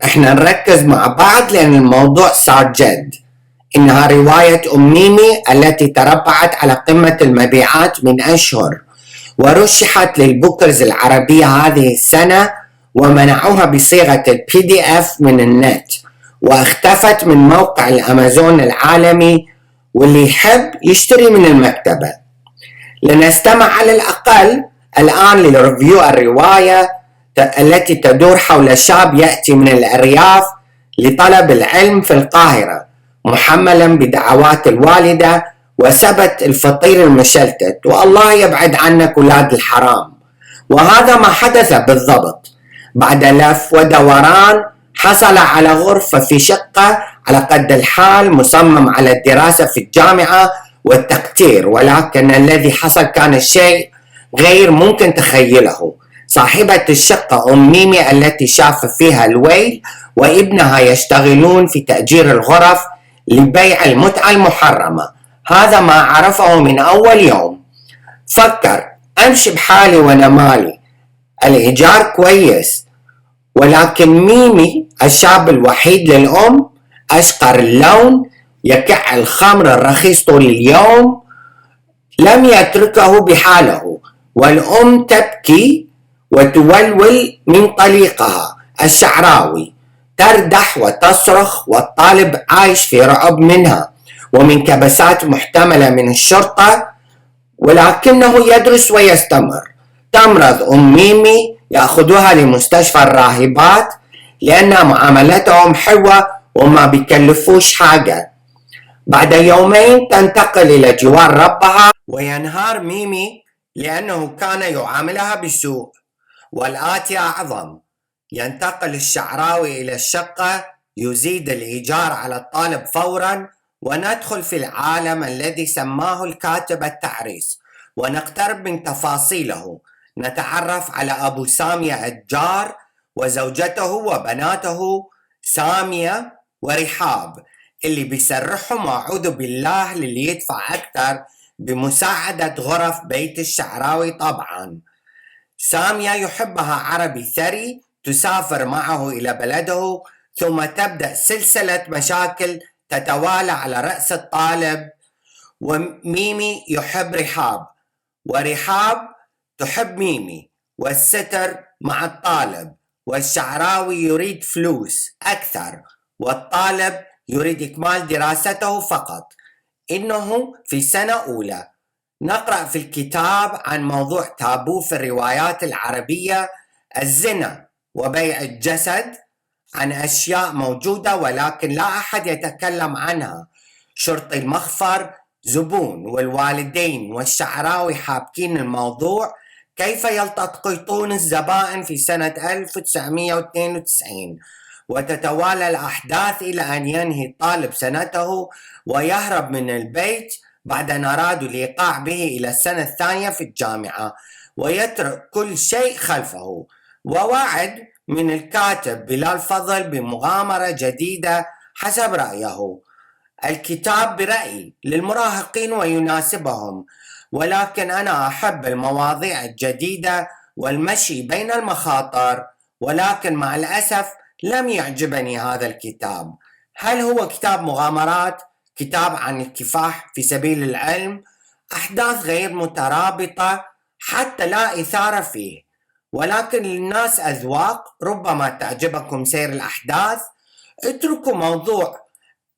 احنا نركز مع بعض لأن الموضوع صار جد. إنها رواية أم ميمي التي تربعت على قمة المبيعات من أشهر، ورشحت للبوكرز العربية هذه السنة، ومنعوها بصيغة PDF من النت، واختفت من موقع الأمازون العالمي، واللي يحب يشتري من المكتبة. لنستمع على الأقل الآن لريفيو الرواية التي تدور حول شاب يأتي من الأرياف لطلب العلم في القاهرة، محملا بدعوات الوالدة وسبت الفطير المشلتت، والله يبعد عنك ولاد الحرام. وهذا ما حدث بالضبط. بعد لف ودوران حصل على غرفة في شقة على قد الحال، مصمم على الدراسة في الجامعة والتقتير، ولكن الذي حصل كان الشيء غير ممكن تخيله. صاحبة الشقة أم ميمي التي شاف فيها الويل وابنها يشتغلون في تأجير الغرف لبيع المتعة المحرمة. هذا ما عرفه من أول يوم. فكر أمشي بحالي وأنا مالي، الإيجار كويس، ولكن ميمي الشاب الوحيد للأم أشقر اللون، يكع الخمر الرخيص طول اليوم، لم يتركه بحاله، والأم تبكي وتولول من طليقها الشعراوي، تردح وتصرخ، والطالب عايش في رعب منها ومن كبسات محتملة من الشرطة، ولكنه يدرس ويستمر. تمرض أم ميمي، يأخذوها لمستشفى الراهبات لأن معاملتهم حلوة وما بيكلفوش حاجة. بعد يومين تنتقل إلى جوار ربها، وينهار ميمي لأنه كان يعاملها بسوء. والآتي أعظم، ينتقل الشعراوي إلى الشقة، يزيد الإيجار على الطالب فورا، وندخل في العالم الذي سماه الكاتب التعريس، ونقترب من تفاصيله. نتعرف على أبو سامية الجار وزوجته وبناته سامية ورحاب، اللي بيسرحهم أعوذ بالله للي يدفع أكثر بمساعدة غرف بيت الشعراوي. طبعا سامية يحبها عربي ثري، تسافر معه إلى بلده، ثم تبدأ سلسلة مشاكل تتوالى على رأس الطالب. وميمي يحب رحاب، ورحاب تحب ميمي، والستر مع الطالب، والشعراوي يريد فلوس أكثر، والطالب يريد إكمال دراسته فقط، إنه في سنة أولى. نقرأ في الكتاب عن موضوع تابو في الروايات العربية، الزنا وبيع الجسد، عن أشياء موجودة ولكن لا أحد يتكلم عنها. شرطي المخفر، زبون، والوالدين والشعراوي حابكين الموضوع، كيف يلتقطون الزبائن في سنة 1992، وتتوالى الأحداث إلى أن ينهي الطالب سنته ويهرب من البيت بعد أن أرادوا الإيقاع به إلى السنة الثانية في الجامعة، ويترك كل شيء خلفه. ووعد من الكاتب بلال فضل بمغامرة جديدة حسب رأيه. الكتاب برأيي للمراهقين ويناسبهم، ولكن أنا أحب المواضيع الجديدة والمشي بين المخاطر، ولكن مع الأسف لم يعجبني هذا الكتاب. هل هو كتاب مغامرات؟ كتاب عن الكفاح في سبيل العلم؟ أحداث غير مترابطة، حتى لا إثارة فيه، ولكن للناس أذواق، ربما تعجبكم سير الأحداث. اتركوا موضوع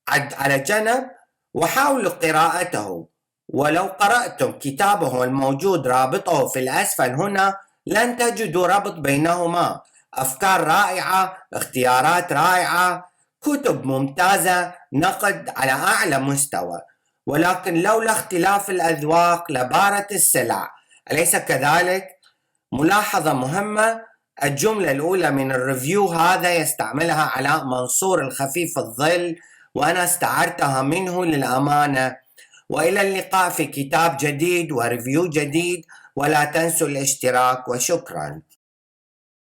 على جنب وحاولوا قراءته، ولو قرأتم كتابه الموجود رابطه في الأسفل هنا لن تجدوا ربط بينهما. أفكار رائعة، اختيارات رائعة، كتب ممتازة، نقد على أعلى مستوى، ولكن لولا اختلاف الأذواق لبارت السلع، أليس كذلك؟ ملاحظة مهمة، الجملة الأولى من الريفيو هذا يستعملها علاء منصور الخفيف الظل، وأنا استعرتها منه للأمانة. وإلى اللقاء في كتاب جديد وريفيو جديد، ولا تنسوا الاشتراك، وشكرا.